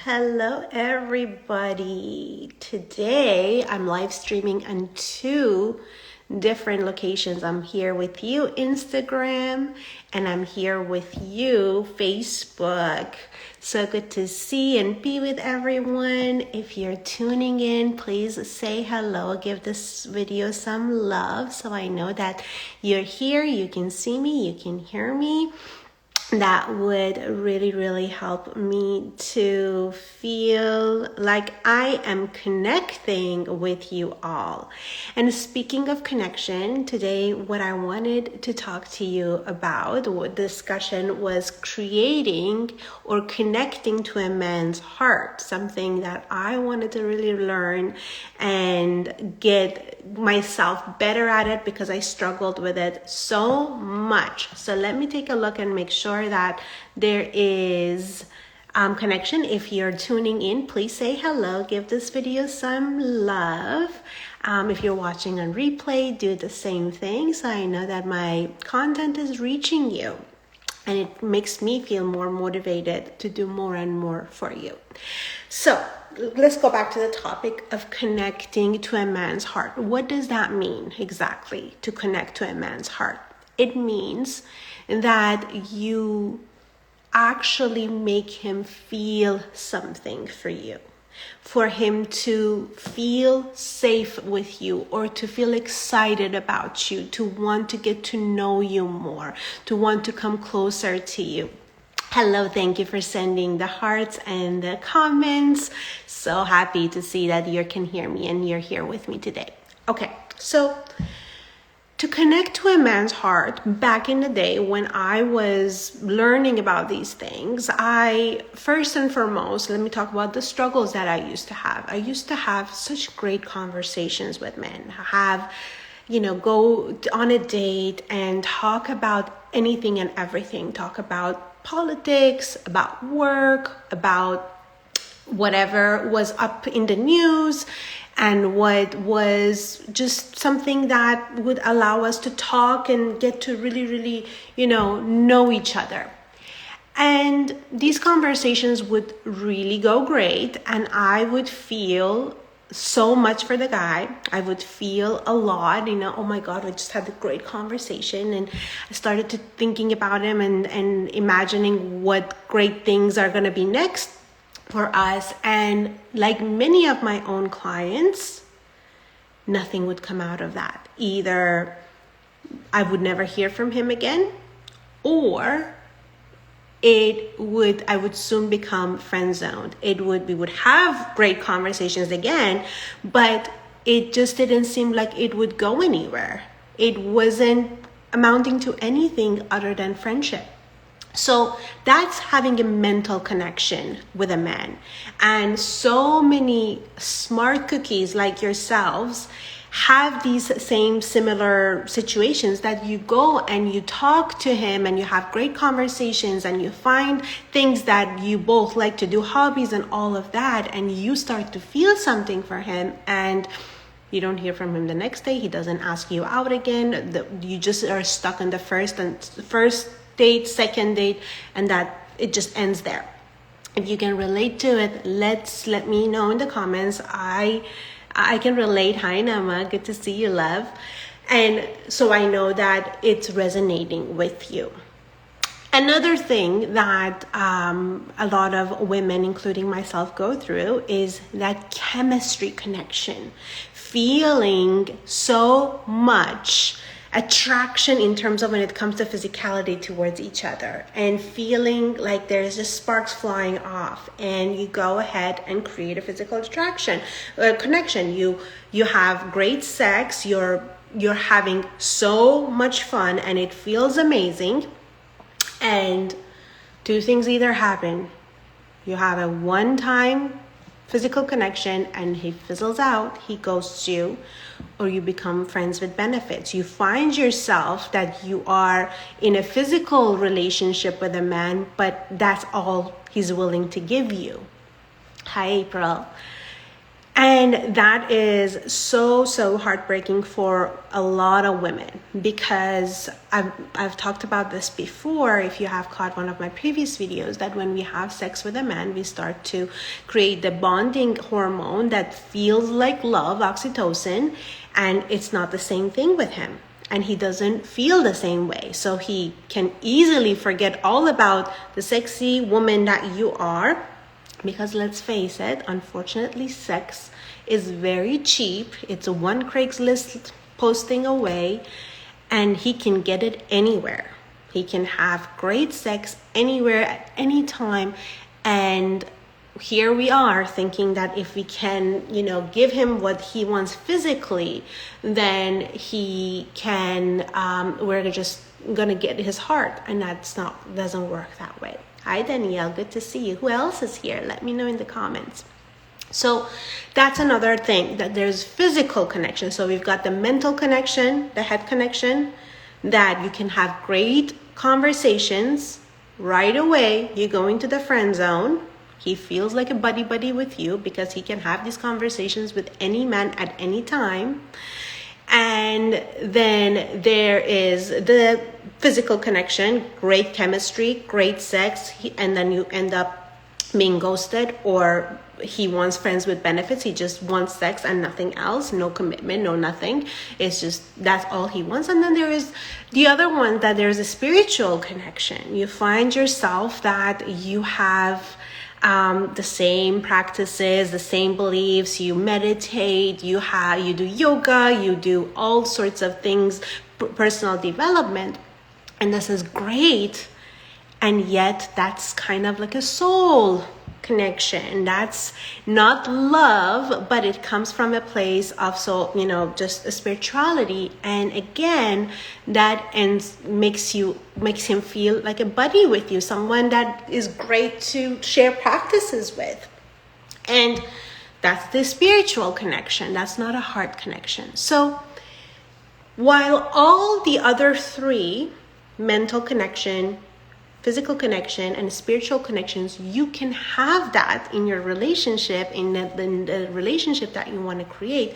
Hello everybody. Today I'm live streaming on two different locations. I'm here with you, Instagram, and I'm here with you, Facebook. So good to see and be with everyone. If you're tuning in, please say hello. Give this video some love so I know that you're here. You can see me, you can hear me. That would really help me to feel like I am connecting with you all. And speaking of connection, today what I wanted to talk to you about, what discussion was creating or connecting to a man's heart, something that I wanted to really learn and get myself better at it because I struggled with it so much. So let me take a look and make sure that there is connection. If you're tuning in, please say hello. Give this video some love. If you're watching on replay, do the same thing so I know that my content is reaching you. And it makes me feel more motivated to do more and more for you. So let's go back to the topic of connecting to a man's heart. What does that mean exactly, to connect to a man's heart? It means that you actually make him feel something for you, for him to feel safe with you or to feel excited about you, to want to get to know you more, to want to come closer to you. Hello, thank you for sending the hearts and the comments. So happy to see that you can hear me and you're here with me today. Okay, so to connect to a man's heart, back in the day when I was learning about these things, first and foremost, let me talk about the struggles that I used to have. I used to have such great conversations with men, go on a date and talk about anything and everything, talk about politics, about work, about whatever was up in the news, and what was just something that would allow us to talk and get to really, know each other. And these conversations would really go great, and I would feel so much for the guy. I would feel a lot, oh my God, we just had a great conversation. And I started to thinking about him and imagining what great things are going to be next for us. And like many of my own clients, nothing would come out of that. Either I would never hear from him again, or I would soon become friend zoned. We would have great conversations again, but it just didn't seem like it would go anywhere. It wasn't amounting to anything other than friendship. So that's having a mental connection with a man. And so many smart cookies like yourselves have these same similar situations, that you go and you talk to him and you have great conversations and you find things that you both like to do, hobbies and all of that, and you start to feel something for him, and you don't hear from him the next day. He doesn't ask you out again. You just are stuck on the first date, second date, and that it just ends there. If you can relate to it, let me know in the comments. I can relate. Hi, Nama. Good to see you, love. And so I know that it's resonating with you. Another thing that a lot of women, including myself, go through is that chemistry connection. Feeling so much attraction in terms of when it comes to physicality towards each other, and feeling like there's just sparks flying off, and you go ahead and create a physical connection. You have great sex, you're having so much fun, and it feels amazing. And two things either happen. You have a one-time physical connection and he fizzles out, he ghosts you, or you become friends with benefits. You find yourself that you are in a physical relationship with a man, but that's all he's willing to give you. Hi, April. And that is so heartbreaking for a lot of women, because I've talked about this before. If you have caught one of my previous videos, that when we have sex with a man, we start to create the bonding hormone that feels like love, oxytocin, and it's not the same thing with him. And he doesn't feel the same way. So he can easily forget all about the sexy woman that you are. Because let's face it, unfortunately, sex is very cheap. It's a one Craigslist posting away, and he can get it anywhere. He can have great sex anywhere at any time. And here we are thinking that if we can, give him what he wants physically, then he can, we're just going to get his heart. And doesn't work that way. Hi, Danielle. Good to see you. Who else is here? Let me know in the comments. So that's another thing, that there's physical connection. So we've got the mental connection, the head connection, that you can have great conversations right away. You go into the friend zone. He feels like a buddy with you because he can have these conversations with any man at any time. And then there is the physical connection, great chemistry, great sex, and then you end up being ghosted, or he wants friends with benefits. He just wants sex and nothing else, no commitment, no nothing. It's just, that's all he wants. And then there is the other one, that there's a spiritual connection. You find yourself that you have the same practices, the same beliefs. You meditate, you do yoga, you do all sorts of things, personal development, and this is great. And yet that's kind of like a soul connection. That's not love, but it comes from a place of just a spirituality. And again, that makes him feel like a buddy with you, someone that is great to share practices with. And that's the spiritual connection. That's not a heart connection. So while all the other three, mental connection, physical connection, and spiritual connections, you can have that in your relationship, in the relationship that you want to create.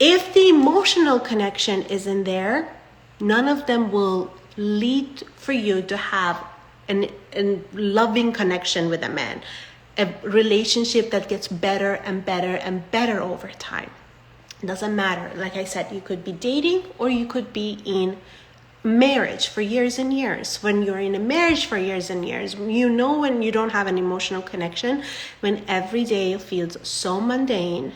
If the emotional connection isn't there, none of them will lead for you to have a loving connection with a man, a relationship that gets better and better and better over time. It doesn't matter. Like I said, you could be dating or you could be in marriage for years and years. When you're in a marriage for years and years, when you don't have an emotional connection, when every day feels so mundane,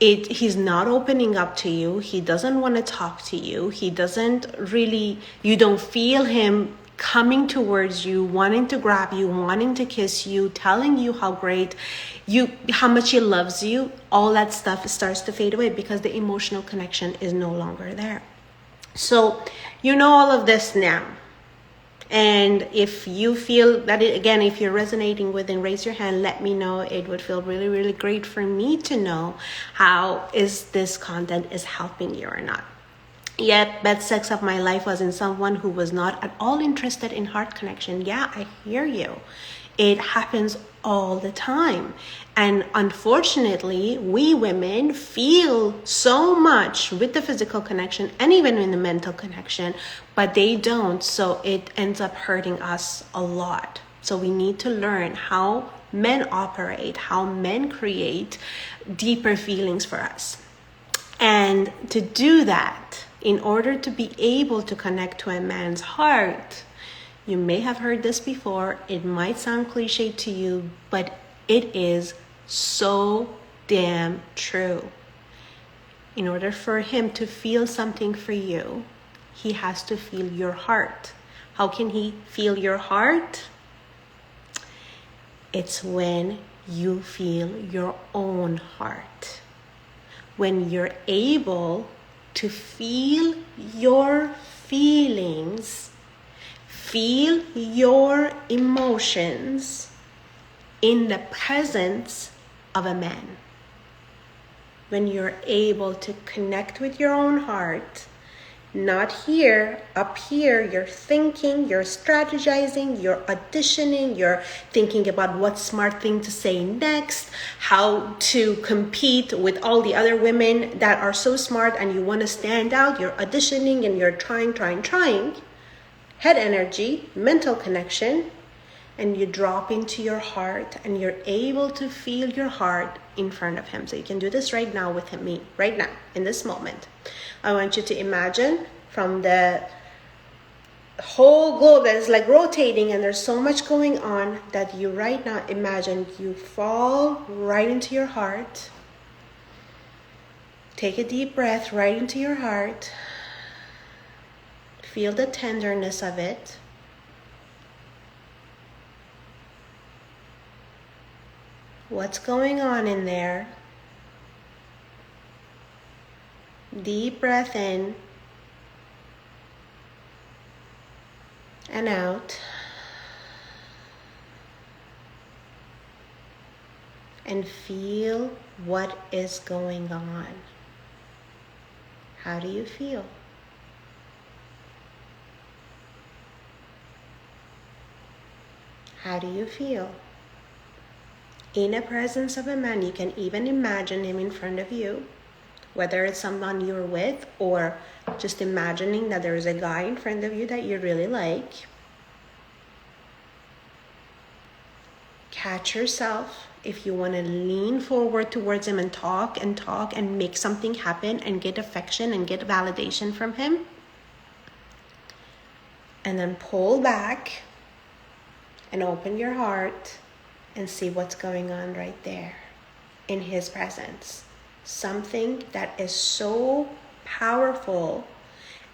he's not opening up to you, he doesn't want to talk to you, you don't feel him coming towards you, wanting to grab you, wanting to kiss you, telling you how much he loves you, all that stuff starts to fade away because the emotional connection is no longer there. So you know all of this now. And if you feel that if you're resonating with it, raise your hand, let me know. It would feel really, really great for me to know how this content is helping you or not. Yet, best sex of my life was in someone who was not at all interested in heart connection. Yeah, I hear you. It happens all the time. And unfortunately, we women feel so much with the physical connection and even in the mental connection, but they don't. So it ends up hurting us a lot. So we need to learn how men operate, how men create deeper feelings for us. And to do that, in order to be able to connect to a man's heart, you may have heard this before. It might sound cliche to you, but it is so damn true. In order for him to feel something for you, he has to feel your heart. How can he feel your heart? It's when you feel your own heart. When you're able to feel your feelings, feel your emotions in the presence of a man. When you're able to connect with your own heart Not here, up here. You're thinking, you're strategizing, you're auditioning, you're thinking about what smart thing to say next, how to compete with all the other women that are so smart and you want to stand out. You're auditioning and you're trying. Head energy, mental connection, and you drop into your heart and you're able to feel your heart in front of him. So you can do this right now with me, right now, in this moment. I want you to imagine from the whole globe that is like rotating and there's so much going on that you right now imagine you fall right into your heart. Take a deep breath right into your heart. Feel the tenderness of it. What's going on in there? Deep breath in and out. And feel what is going on. How do you feel? How do you feel? In the presence of a man, you can even imagine him in front of you. Whether it's someone you're with or just imagining that there is a guy in front of you that you really like. Catch yourself if you want to lean forward towards him and talk and make something happen and get affection and get validation from him. And then pull back and open your heart and see what's going on right there in his presence. Something that is so powerful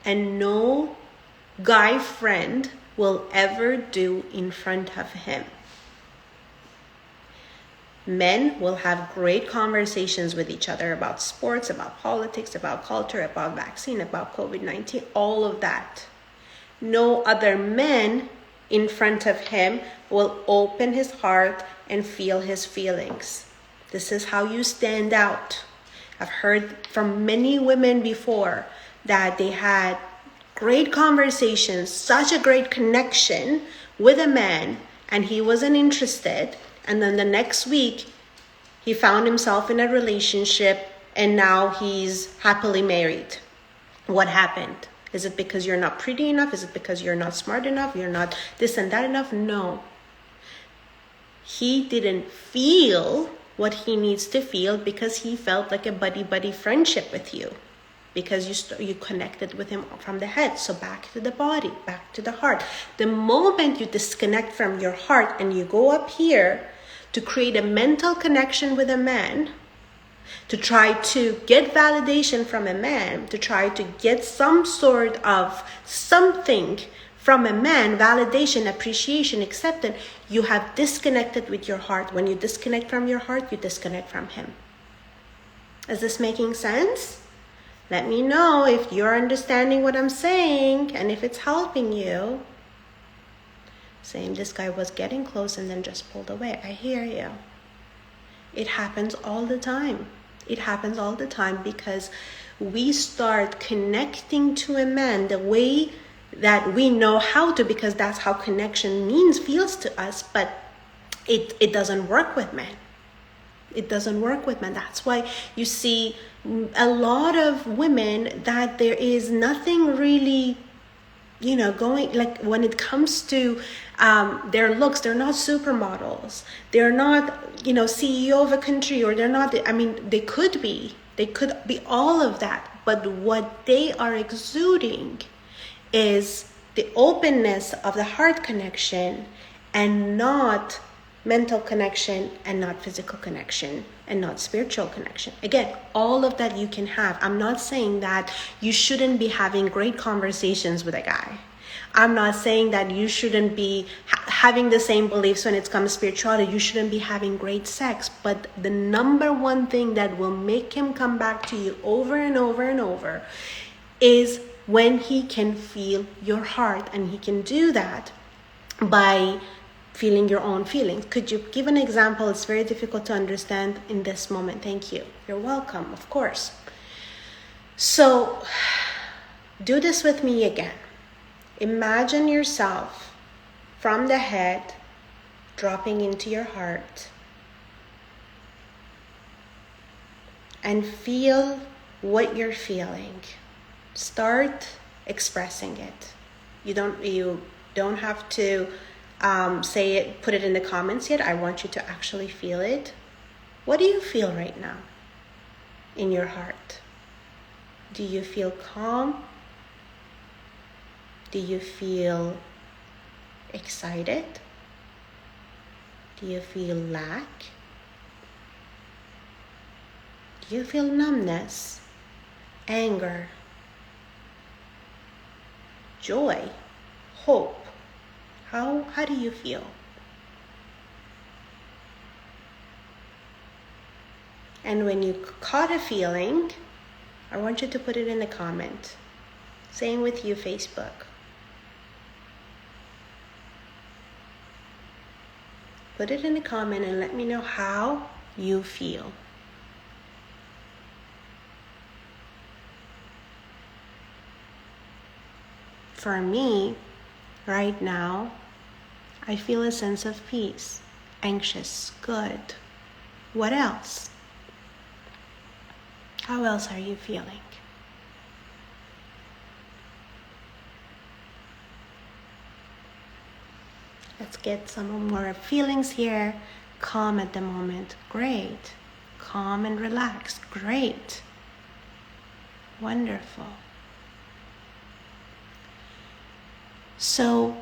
and no guy friend will ever do in front of him. Men will have great conversations with each other about sports, about politics, about culture, about vaccine, about COVID-19, all of that. No other men in front of him will open his heart and feel his feelings. This is how you stand out. I've heard from many women before that they had great conversations, such a great connection with a man, and he wasn't interested. And then the next week, he found himself in a relationship, and now he's happily married. What happened? Is it because you're not pretty enough? Is it because you're not smart enough? You're not this and that enough? No. He didn't feel what he needs to feel because he felt like a buddy friendship with you, because you connected with him from the head. So back to the body, back to the heart. The moment you disconnect from your heart and you go up here to create a mental connection with a man, to try to get validation from a man, to try to get some sort of something from a man, validation, appreciation, acceptance, you have disconnected with your heart. When you disconnect from your heart, you disconnect from him. Is this making sense? Let me know if you're understanding what I'm saying and if it's helping you. Saying this guy was getting close and then just pulled away. I hear you. It happens all the time. It happens all the time because we start connecting to a man the way that we know how to, because that's how connection feels to us, but it doesn't work with men. It doesn't work with men. That's why you see a lot of women that there is nothing really, going, like when it comes to their looks, they're not supermodels. They're not, CEO of a country, or they're not, they could be all of that. But what they are exuding is the openness of the heart connection, and not mental connection, and not physical connection, and not spiritual connection. Again, all of that you can have. I'm not saying that you shouldn't be having great conversations with a guy. I'm not saying that you shouldn't be having the same beliefs when it comes to spirituality. You shouldn't be having great sex. But the number one thing that will make him come back to you over and over and over is when he can feel your heart. And he can do that by feeling your own feelings. Could you give an example? It's very difficult to understand in this moment. Thank you. You're welcome, of course. So Do this with me again. Imagine yourself from the head dropping into your heart, and feel what you're feeling. Start expressing it. You don't have to say it, put it in the comments yet. I want you to actually feel it. What do you feel right now in your heart? Do you feel calm? Do you feel excited? Do you feel lack? Do you feel numbness, anger, joy, hope? How do you feel? And when you caught a feeling, I want you to put it in the comment. Same with you, Facebook. Put it in the comment and let me know how you feel. For me, right now, I feel a sense of peace, anxious, good. What else? How else are you feeling? Let's get some more feelings here. Calm at the moment. Great. Calm and relaxed. Great. Wonderful. So,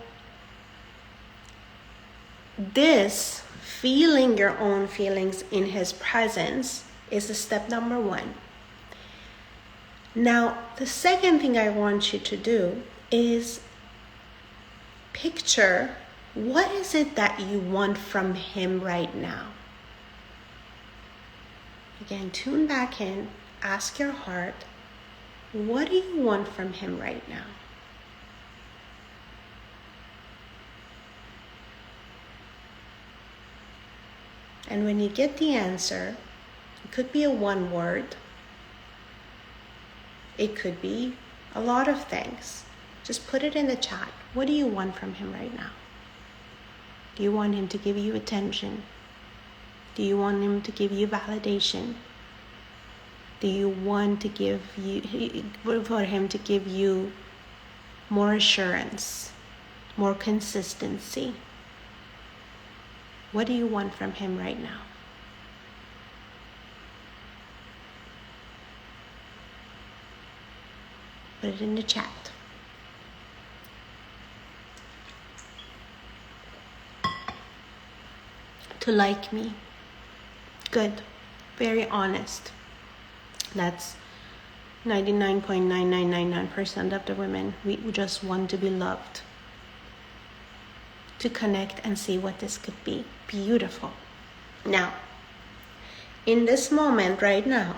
this feeling your own feelings in his presence is the step number 1. Now, the second thing I want you to do is picture what is it that you want from him right now. Again, tune back in, ask your heart, what do you want from him right now? And when you get the answer, it could be a one word. It could be a lot of things. Just put it in the chat. What do you want from him right now? Do you want him to give you attention? Do you want him to give you validation? Do you want to for him to give you more assurance, more consistency? What do you want from him right now? Put it in the chat. To like me. Good. Very honest. That's 99.9999% of the women. We just want to be loved. To connect and see what this could be. Beautiful. Now, in this moment right now,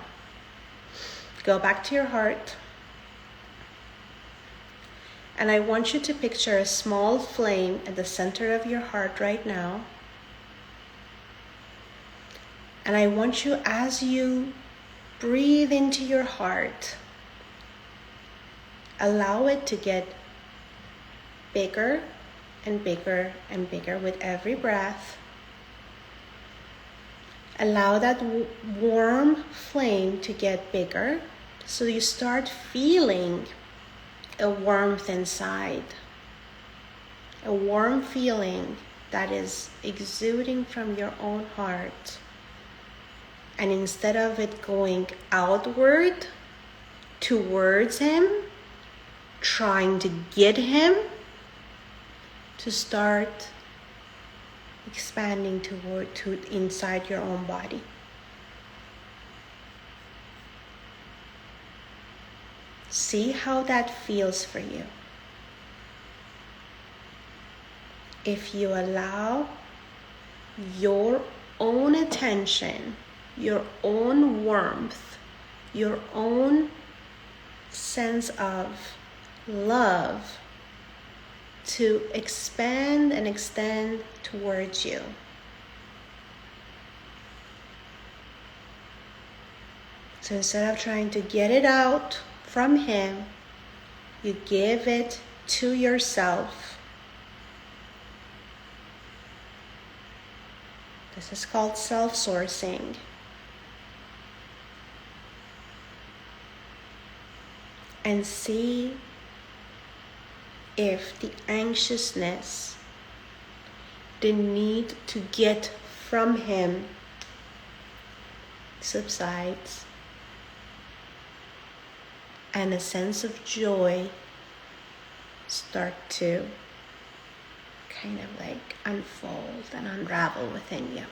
go back to your heart. And I want you to picture a small flame at the center of your heart right now. And I want you, as you breathe into your heart, allow it to get bigger and bigger and bigger with every breath. Allow that warm flame to get bigger so you start feeling a warmth inside. A warm feeling that is exuding from your own heart. And instead of it going outward towards him, trying to get him, to start expanding to inside your own body. See how that feels for you. If you allow your own attention, your own warmth, your own sense of love to expand and extend towards you. So instead of trying to get it out from him, You give it to yourself. This is called self-sourcing. And see if the anxiousness, the need to get from him subsides, and a sense of joy start to kind of like unfold and unravel within you.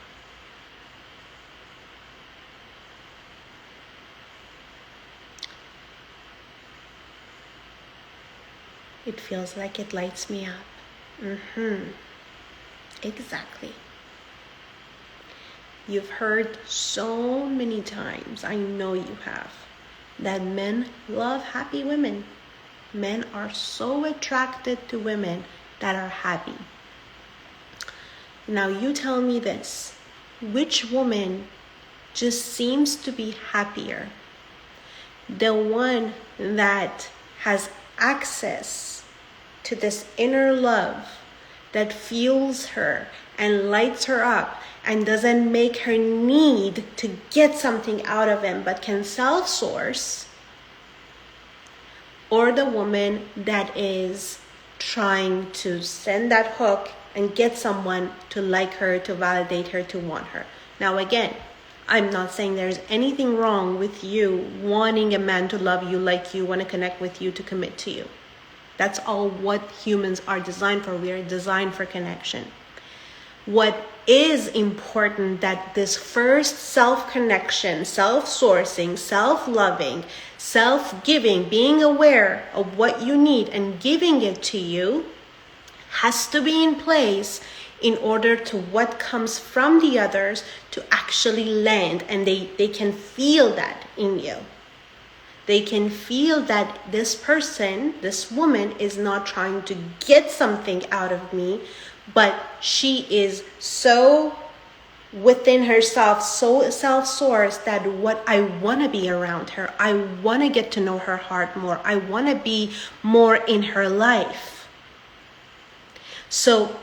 It feels like it lights me up. Exactly. You've heard so many times, I know you have, that men love happy women. Men are so attracted to women that are happy. Now you tell me this. Which woman just seems to be happier? The one that has access to this inner love that fuels her and lights her up and doesn't make her need to get something out of him but can self-source, or the woman that is trying to send that hook and get someone to like her, to validate her, to want her. Now again, I'm not saying there's anything wrong with you wanting a man to love you, like you, want to connect with you, to commit to you. That's all what humans are designed for. We are designed for connection. What is important, that this first self-connection, self-sourcing, self-loving, self-giving, being aware of what you need and giving it to you, has to be in place in order to what comes from the others to actually land, and they can feel that in you. They can feel that this person, this woman, is not trying to get something out of me, but she is so within herself, so self-sourced, that what I want to be around her. I want to get to know her heart more. I want to be more in her life. So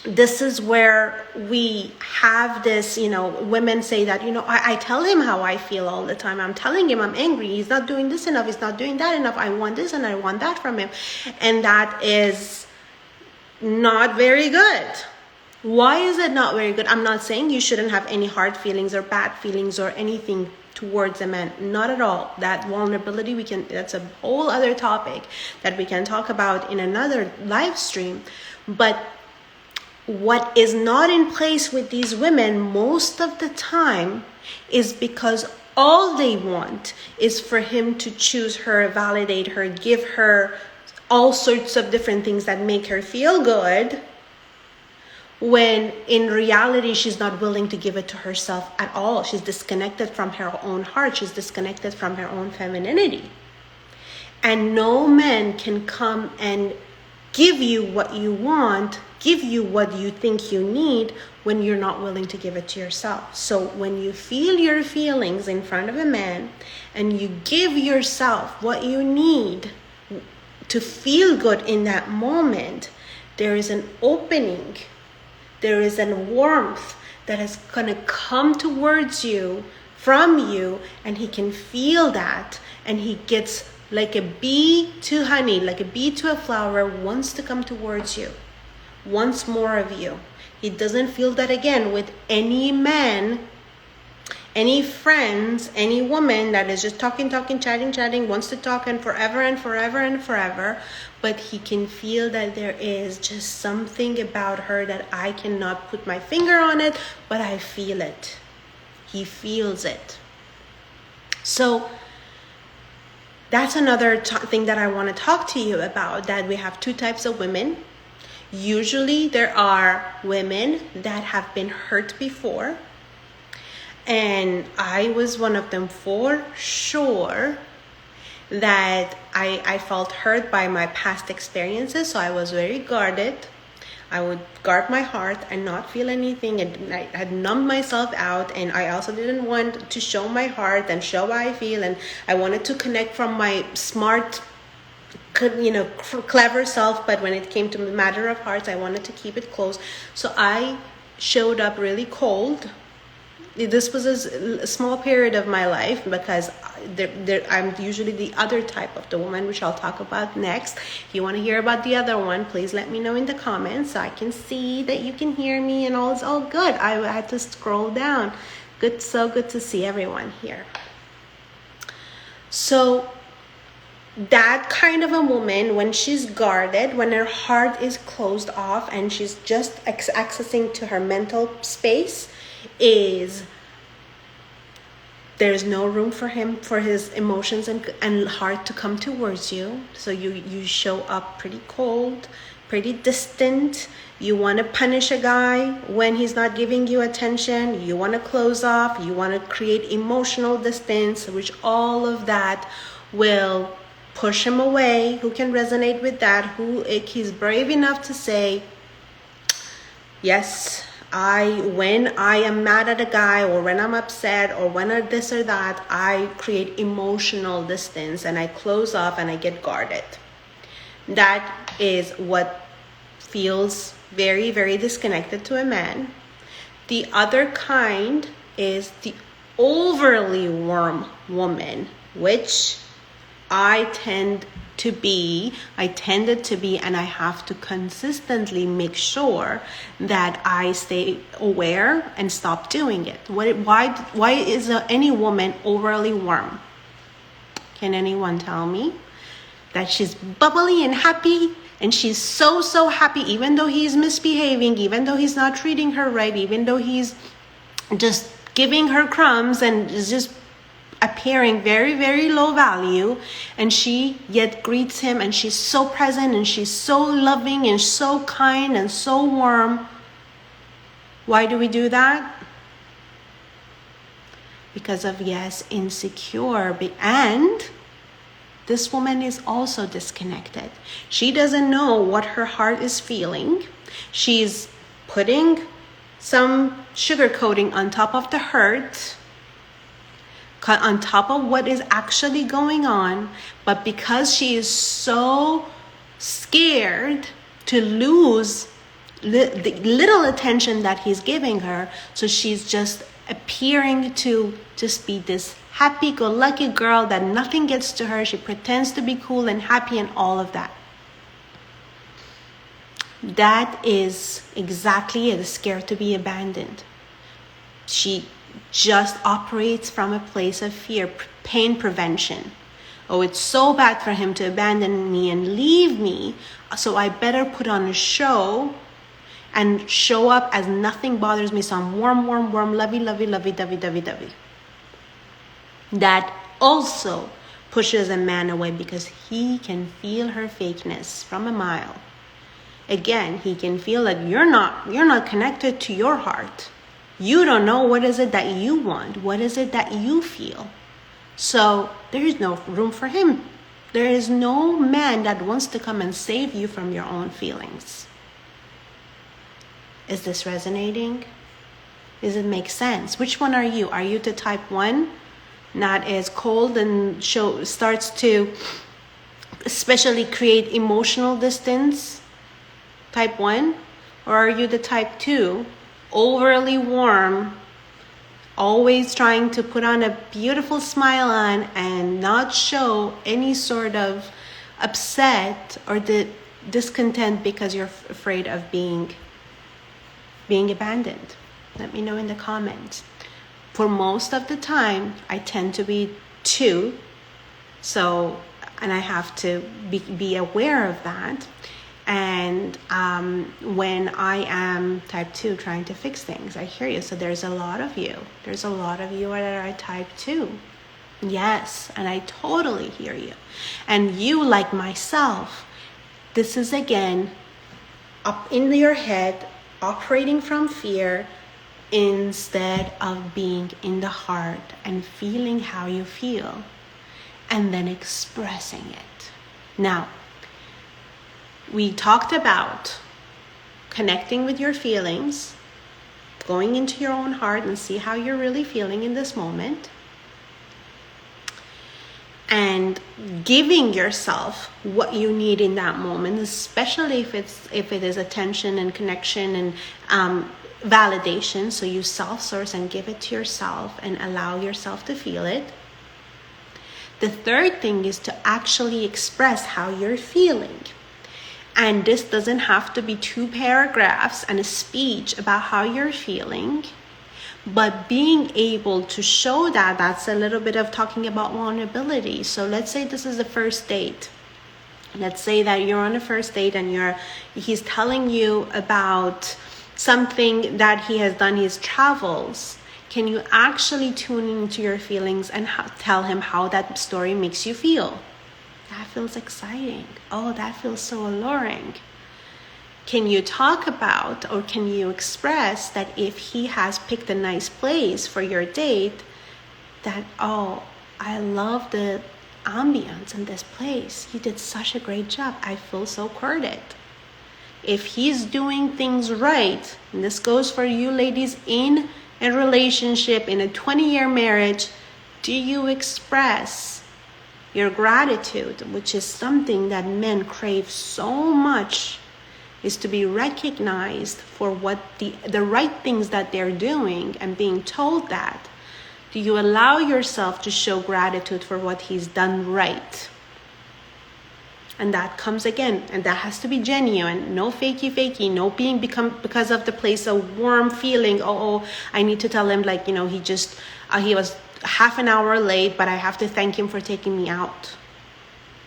this is where we have this, women say that, I tell him how I feel all the time. I'm telling him I'm angry. He's not doing this enough. He's not doing that enough. I want this and I want that from him. And that is not very good. Why is it not very good? I'm not saying you shouldn't have any hard feelings or bad feelings or anything towards a man. Not at all. That vulnerability, that's a whole other topic that we can talk about in another live stream. But what is not in place with these women most of the time is because all they want is for him to choose her, validate her, give her all sorts of different things that make her feel good, when in reality she's not willing to give it to herself at all. She's disconnected from her own heart. She's disconnected from her own femininity. And no man can come and give you what you want, give you what you think you need, when you're not willing to give it to yourself. So when you feel your feelings in front of a man and you give yourself what you need to feel good in that moment, there is an opening, there is a warmth that is going to come towards you, from you, and he can feel that, and he gets like a bee to honey, like a bee to a flower, wants to come towards you, wants more of you. He doesn't feel that again with any man, any friends, any woman that is just talking, chatting, wants to talk and forever. But he can feel that there is just something about her that I cannot put my finger on it, but I feel it. He feels it. So that's another thing that I want to talk to you about, that we have two types of women. Usually there are women that have been hurt before, and I was one of them for sure, that I felt hurt by my past experiences, so I was very guarded. I would guard my heart and not feel anything, and I had numbed myself out, and I also didn't want to show my heart and show how I feel, and I wanted to connect from my smart clever self, but when it came to the matter of hearts, I wanted to keep it close. So I showed up really cold. This was a small period of my life because I'm usually the other type of the woman, which I'll talk about next. If you want to hear about the other one, please let me know in the comments so I can see that you can hear me and all is all good. I had to scroll down. So good to see everyone here. So that kind of a woman, when she's guarded, when her heart is closed off and she's just accessing to her mental space, there's no room for his emotions and heart to come towards you. So you show up pretty cold, pretty distant. You want to punish a guy when he's not giving you attention. You want to close off. You want to create emotional distance, which all of that will push him away. Who can resonate with that? He's brave enough to say, yes, when I am mad at a guy, or when I'm upset, or when this or that, I create emotional distance and I close off and I get guarded. That is what feels very, very disconnected to a man. The other kind is the overly warm woman, which I tended to be, and I have to consistently make sure that I stay aware and stop doing it. Why is any woman overly warm? Can anyone tell me? That she's bubbly and happy, and she's so happy, even though he's misbehaving, even though he's not treating her right, even though he's just giving her crumbs and is just appearing very, very low value, and she yet greets him, and she's so present, and she's so loving and so kind and so warm. Why do we do that? Because of, yes, insecure. And this woman is also disconnected. She doesn't know what her heart is feeling. She's putting some sugar coating on top of the hurt, on top of what is actually going on. But because she is so scared to lose the little attention that he's giving her, so she's just appearing to just be this happy-go-lucky girl that nothing gets to her. She pretends to be cool and happy and all of that. That is exactly it, scared to be abandoned. She just operates from a place of fear, pain prevention. Oh, it's so bad for him to abandon me and leave me, so I better put on a show and show up as nothing bothers me. So I'm warm, lovey, dovey. That also pushes a man away because he can feel her fakeness from a mile. Again, he can feel that you're not connected to your heart. You don't know what is it that you want. What is it that you feel? So there is no room for him. There is no man that wants to come and save you from your own feelings. Is this resonating? Does it make sense? Which one are you? Are you the type 1, not as cold and starts to especially create emotional distance, type 1? Or are you the type 2, overly warm, always trying to put on a beautiful smile on and not show any sort of upset or the discontent because you're afraid of being abandoned? Let me know in the comments. For most of the time, I tend to be 2, and I have to be aware of that. And when I am type 2 trying to fix things, I hear you. So there's a lot of you. There's a lot of you that are type 2. Yes, and I totally hear you. And you, like myself, this is again up in your head, operating from fear instead of being in the heart and feeling how you feel and then expressing it. Now, we talked about connecting with your feelings, going into your own heart and see how you're really feeling in this moment. and giving yourself what you need in that moment, especially if it is attention and connection and validation. So you self-source and give it to yourself and allow yourself to feel it. The third thing is to actually express how you're feeling. And this doesn't have to be 2 paragraphs and a speech about how you're feeling, but being able to show that's a little bit of talking about vulnerability. So let's say this is the first date. Let's say that you're on a first date and he's telling you about something that he has done, his travels. Can you actually tune into your feelings and tell him how that story makes you feel? That feels exciting. Oh, that feels so alluring. Can you talk about, or can you express that if he has picked a nice place for your date, that, oh, I love the ambience in this place. You did such a great job. I feel so courted. If he's doing things right, and this goes for you ladies in a relationship, in a 20-year marriage, do you express your gratitude, which is something that men crave so much, is to be recognized for what the right things that they're doing and being told that. Do you allow yourself to show gratitude for what he's done right? And that comes again, and that has to be genuine. No fakey, no being because of the place, a warm feeling. Oh, I need to tell him, like, he was half an hour late, but I have to thank him for taking me out.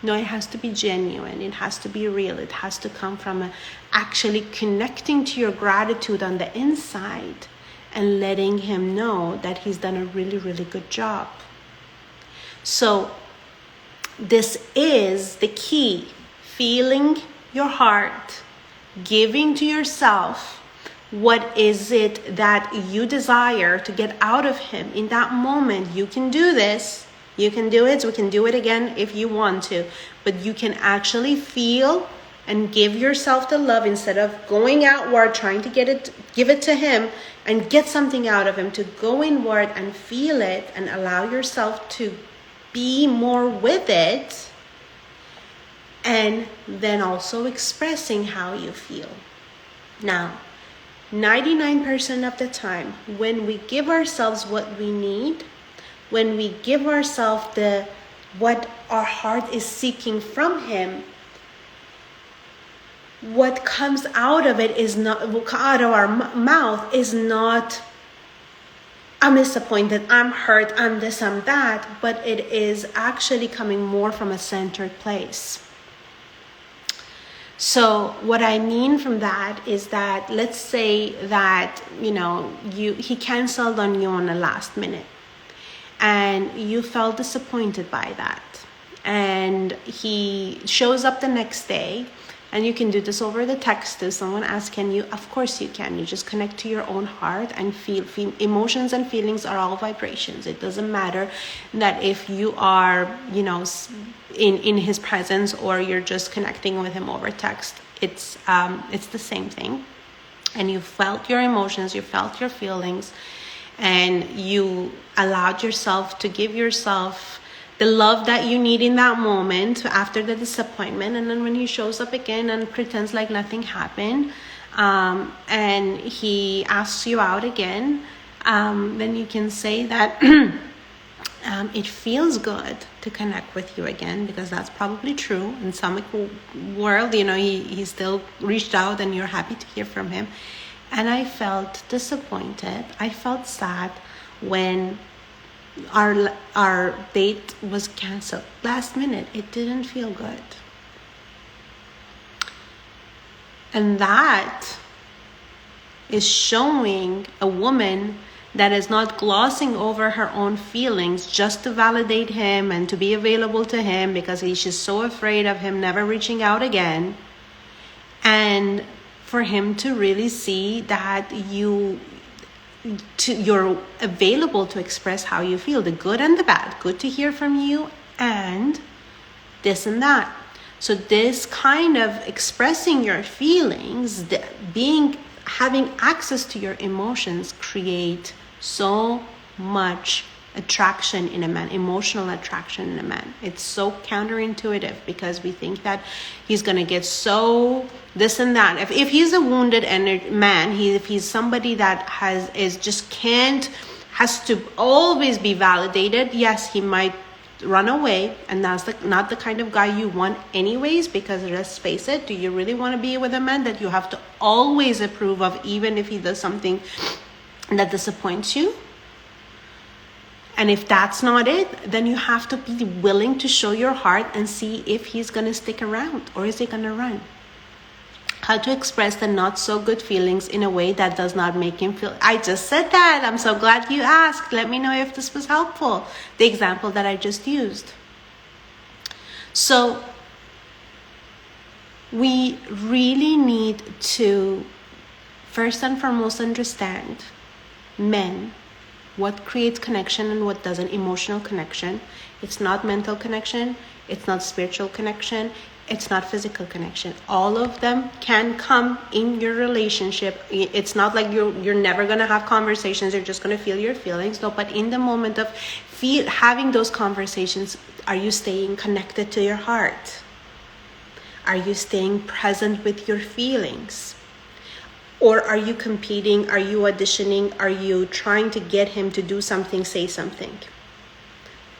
No, it has to be genuine. It has to be real. It has to come from actually connecting to your gratitude on the inside and letting him know that he's done a really, really good job. So this is the key. Feeling your heart, giving to yourself what is it that you desire to get out of him in that moment. You can do this. You can do it. We can do it again if you want to. But you can actually feel and give yourself the love instead of going outward, trying to give it to him and get something out of him, to go inward and feel it and allow yourself to be more with it, and then also expressing how you feel. Now, 99% of the time, when we give ourselves what we need, when we give ourselves what our heart is seeking from him, what comes out of it is not, out of our mouth is not, I'm disappointed, I'm hurt, I'm this, I'm that, but it is actually coming more from a centered place. So what I mean from that is that, let's say that, he canceled on you on the last minute and you felt disappointed by that. And he shows up the next day, and you can do this over the text. If someone asks, can you? Of course you can. You just connect to your own heart and feel. Emotions and feelings are all vibrations. It doesn't matter that if you are, in his presence or you're just connecting with him over text. It's the same thing. And you felt your emotions, you felt your feelings, and you allowed yourself to give yourself the love that you need in that moment after the disappointment. And then when he shows up again and pretends like nothing happened, and he asks you out again, then you can say that it feels good to connect with you again, because that's probably true. In some world, he still reached out and you're happy to hear from him. And I felt disappointed. I felt sad when our date was canceled last minute. It didn't feel good. And that is showing a woman that is not glossing over her own feelings just to validate him and to be available to him, because she's so afraid of him never reaching out again. And for him to really see that you're available to express how you feel, the good and the bad, good to hear from you, and this and that. So this kind of expressing your feelings, having access to your emotions, create so much attraction in a man, emotional attraction in a man. It's so counterintuitive because we think that he's going to get so this and that. If he's a wounded man, if he's somebody that has to always be validated, yes, he might run away, and that's not the kind of guy you want anyways, because let's face it, do you really want to be with a man that you have to always approve of, even if he does something that disappoints you? And if that's not it, then you have to be willing to show your heart and see if he's going to stick around or is he going to run. How to express the not so good feelings in a way that does not make him feel. I just said that. I'm so glad you asked. Let me know if this was helpful. The example that I just used. So we really need to first and foremost understand, men, what creates connection and what doesn't. Emotional connection. It's not mental connection. It's not spiritual connection. It's not physical connection. All of them can come in your relationship. It's not like you're never going to have conversations. You're just going to feel your feelings. No, but in the moment of having those conversations, are you staying connected to your heart? Are you staying present with your feelings? Or are you competing? Are you auditioning? Are you trying to get him to do something, say something?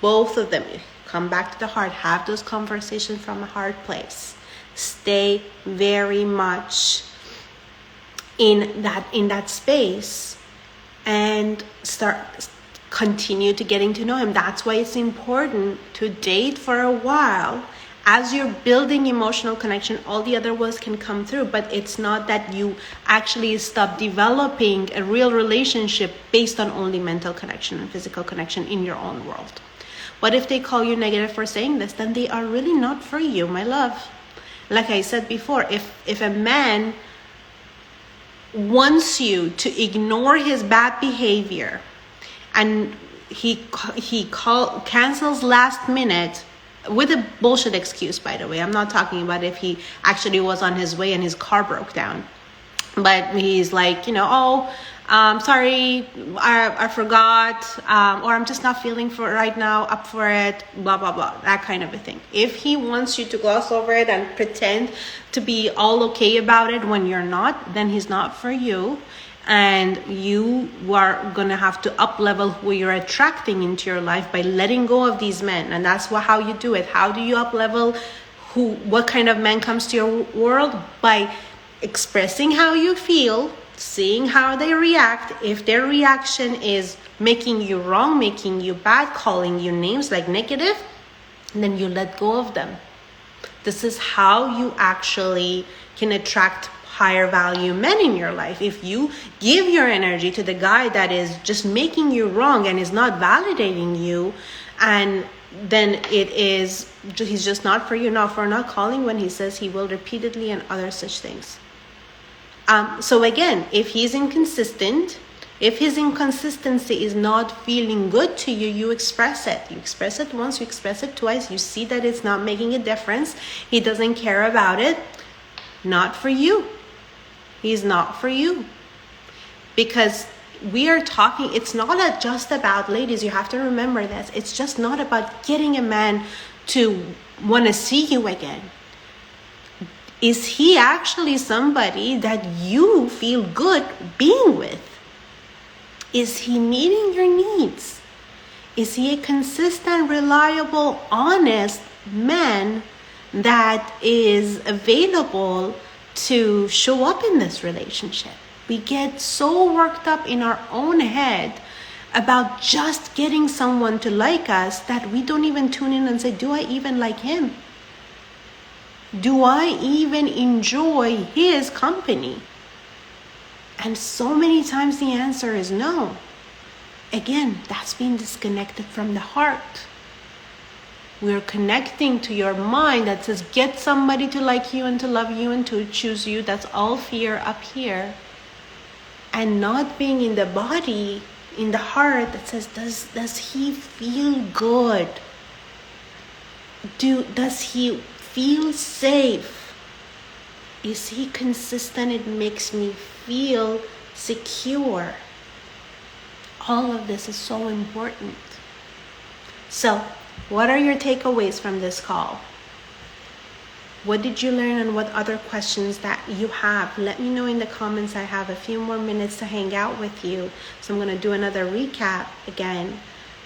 Both of them. Come back to the heart. Have those conversations from a heart place. Stay very much in that space and continue to getting to know him. That's why it's important to date for a while. As you're building emotional connection, all the other ones can come through, but it's not that you actually stop developing a real relationship based on only mental connection and physical connection in your own world. What if they call you negative for saying this? Then they are really not for you, my love. Like I said before, if a man wants you to ignore his bad behavior and he cancels last minute with a bullshit excuse, by the way. I'm not talking about if he actually was on his way and his car broke down. But he's like, sorry, I forgot, or I'm just not feeling for it right now, up for it, blah, blah, blah, that kind of a thing. If he wants you to gloss over it and pretend to be all okay about it when you're not, then he's not for you. And you are going to have to up level who you're attracting into your life by letting go of these men. And that's how you do it. How do you up level what kind of man comes to your world? By expressing how you feel, seeing how they react. If their reaction is making you wrong, making you bad, calling you names like negative, then you let go of them. This is how you actually can attract higher value men in your life. If you give your energy to the guy that is just making you wrong and is not validating you, and then he's just not for you. Now, for not calling when he says he will repeatedly and other such things. So again, if he's inconsistent, if his inconsistency is not feeling good to you, you express it. You express it once, you express it twice. You see that it's not making a difference. He doesn't care about it. Not for you. He's not for you. Because we are talking, it's not just about, ladies, you have to remember this. It's just not about getting a man to want to see you again. Is he actually somebody that you feel good being with? Is he meeting your needs? Is he a consistent, reliable, honest man that is available to show up in this relationship? We get so worked up in our own head about just getting someone to like us that we don't even tune in and say, do I even like him? Do I even enjoy his company? And so many times the answer is no. Again, that's being disconnected from the heart. We're connecting to your mind that says, get somebody to like you and to love you and to choose you. That's all fear up here. And not being in the body, in the heart that says, does he feel good? Does he feel safe? Is he consistent? It makes me feel secure. All of this is so important. So, what are your takeaways from this call? What did you learn, and what other questions that you have? Let me know in the comments. I have a few more minutes to hang out with you. So I'm going to do another recap again,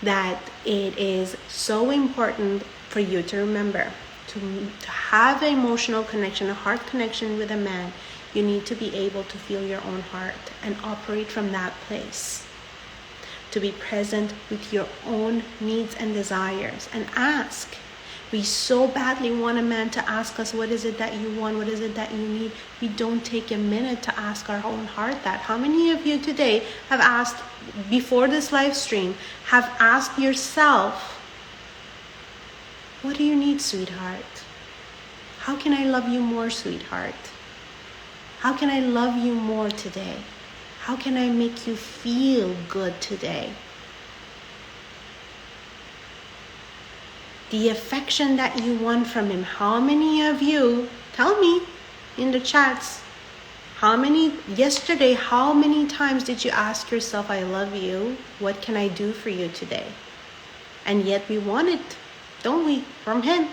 that it is so important for you to remember to have an emotional connection, a heart connection with a man. You need to be able to feel your own heart and operate from that place. To be present with your own needs and desires and ask. We so badly want a man to ask us, what is it that you want? What is it that you need? We don't take a minute to ask our own heart that. How many of you today have asked, before this live stream, have asked yourself, what do you need, sweetheart? How can I love you more, sweetheart? How can I love you more today? How can I make you feel good today? The affection that you want from him. How many of you, tell me in the chats, how many times did you ask yourself, I love you, what can I do for you today? And yet we want it, don't we, from him?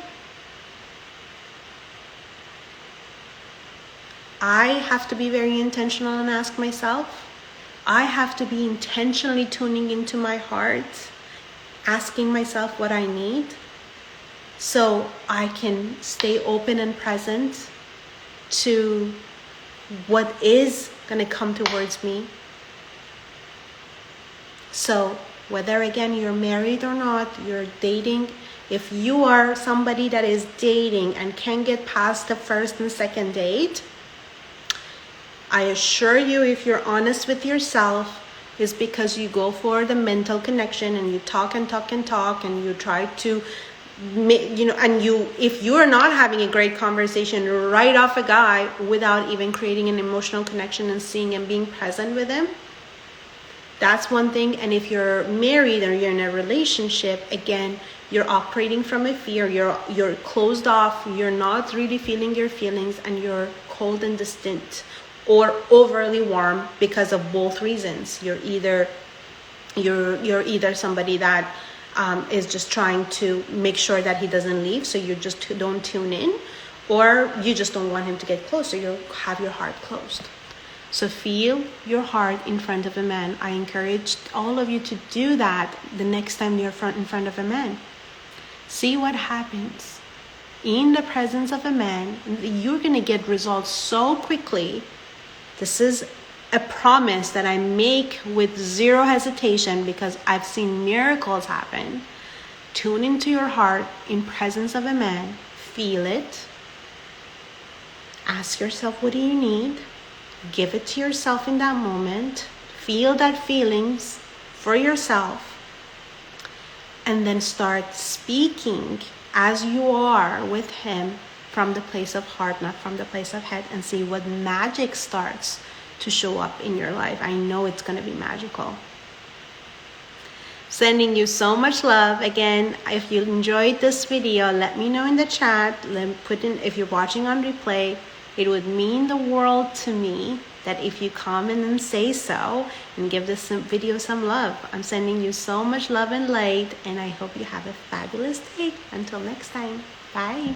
I have to be very intentional and ask myself. I have to be intentionally tuning into my heart, asking myself what I need, so I can stay open and present to what is going to come towards me. So whether, again, you're married or not, you're dating, if you are somebody that is dating and can't get past the first and second date, I assure you, if you're honest with yourself, is because you go for the mental connection and you talk and talk and talk, and you try to, and if you are not having a great conversation right off a guy without even creating an emotional connection and seeing and being present with him, that's one thing. And if you're married or you're in a relationship, again, you're operating from a fear, you're closed off, you're not really feeling your feelings, and you're cold and distant or overly warm because of both reasons. You're either somebody that is just trying to make sure that he doesn't leave, so you just don't tune in, or you just don't want him to get close, so you have your heart closed. So feel your heart in front of a man. I encourage all of you to do that the next time you're in front of a man. See what happens. In the presence of a man, you're going to get results so quickly. This is a promise that I make with zero hesitation, because I've seen miracles happen. Tune into your heart in presence of a man. Feel it. Ask yourself, what do you need? Give it to yourself in that moment. Feel that feelings for yourself. And then start speaking as you are with him from the place of heart, not from the place of head, and see what magic starts to show up in your life. I know it's going to be magical. Sending you so much love. Again, if you enjoyed this video, let me know in the chat. If you're watching on replay, it would mean the world to me that if you comment and say so and give this video some love. I'm sending you so much love and light, and I hope you have a fabulous day. Until next time, bye.